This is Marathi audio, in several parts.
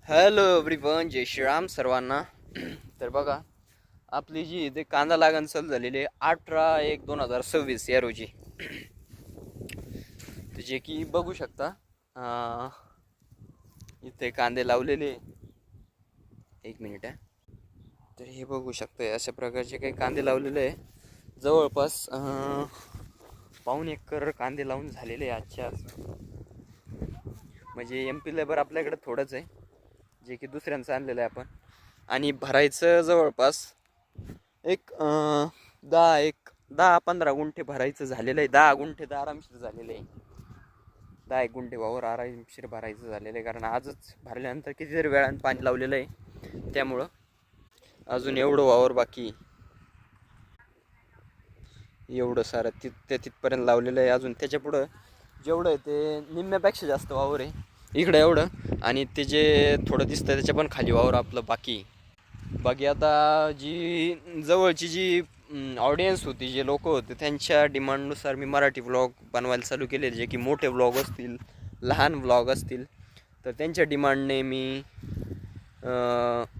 हॅलो एव्हरीवन, जय श्रीराम सर्वांना. तर बघा, आपली जी इथे कांदा लागण चालू झालेली आहे 18/1/2026 या रोजी. तर जे की बघू शकता, इथे कांदे लावलेले. एक मिनिट आहे. तर हे बघू शकता, अशा प्रकारचे काही कांदे लावलेले आहे. जवळपास 1.25 एकर कांदे लावून झालेले आहे आजच्या. म्हणजे MP लेबर आपल्याकडे थोडंच आहे, जे की दुसऱ्यांचं आणलेलं आहे आपण. आणि भरायचं जवळपास एक 10-15 गुंठे भरायचं झालेलं आहे. 10 गुंठे तर आरामशीर झालेलं आहे. 10 गुंठे वावर आरामशीर भरायचं झालेलं आहे, कारण आजच भरल्यानंतर कितीतरी वेळानं पाणी लावलेलं आहे. त्यामुळं अजून एवढं वावर बाकी, एवढं सारं तिथपर्यंत लावलेलं आहे. अजून त्याच्या पुढं जेवढं आहे ते निम्म्यापेक्षा जास्त वावर आहे इकडं एवढं. आणि ते जे थोडं दिसतं त्याच्या पण खाली वावर आपलं बाकी. आता जी जवळची जी ऑडियन्स होती, जे लोक होते, त्यांच्या डिमांडनुसार मी मराठी व्लॉग बनवायला चालू केले. जे की मोठे व्लॉग असतील, लहान व्लॉग असतील, तर त्यांच्या डिमांडने मी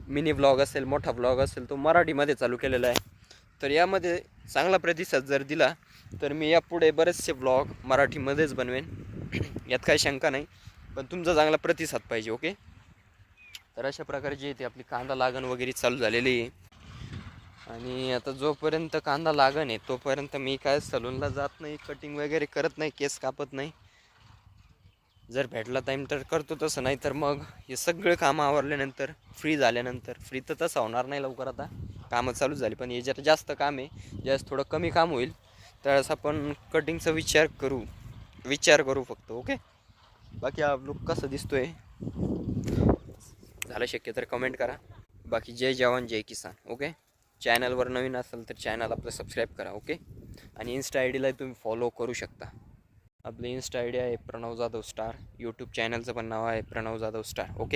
मिनी व्लॉग असेल, मोठा व्लॉग असेल, तो मराठीमध्ये चालू केलेला आहे. तर यामध्ये चांगला प्रतिसाद जर दिला तर मी यापुढे बरेचसे व्लॉग मराठीमध्येच बनवेन. यात काही शंका नाही, पण तुमचा चांगला प्रतिसाद पाहिजे. ओके. तर अशा प्रकारे जे ते आपली कांदा लागण वगैरे चालू झालेली आहे. आणि आता जोपर्यंत कांदा लागण आहे तोपर्यंत मी काय सलूनला जात नाही, कटिंग वगैरे करत नाही, केस कापत नाही. जर भेटला टाईम तर करतो, तसं नाही तर मग हे सगळे कामं आवरल्यानंतर, फ्री झाल्यानंतर, फ्री तर तसं होणार नाही लवकर, आता कामं चालू झाली. पण हे जर जास्त काम आहे, ज्यावेळेस थोडं कमी काम होईल त्यावेळेस आपण कटिंगचा विचार करू फक्त. ओके. बाकी हा लुक कसा दिसतोय झालं शक्य तर कमेंट करा. बाकी जय जवान जय किसान. ओके. चॅनलवर नवीन असेल तर चॅनल आपलं सबस्क्राईब करा. ओके. आणि इन्स्टा आय डीला तुम्ही फॉलो करू शकता. आपलं इन्स्टा आय डी आहे प्रणव जाधव स्टार. यूट्यूब चॅनलचं पण नाव आहे प्रणव जाधव स्टार. ओके.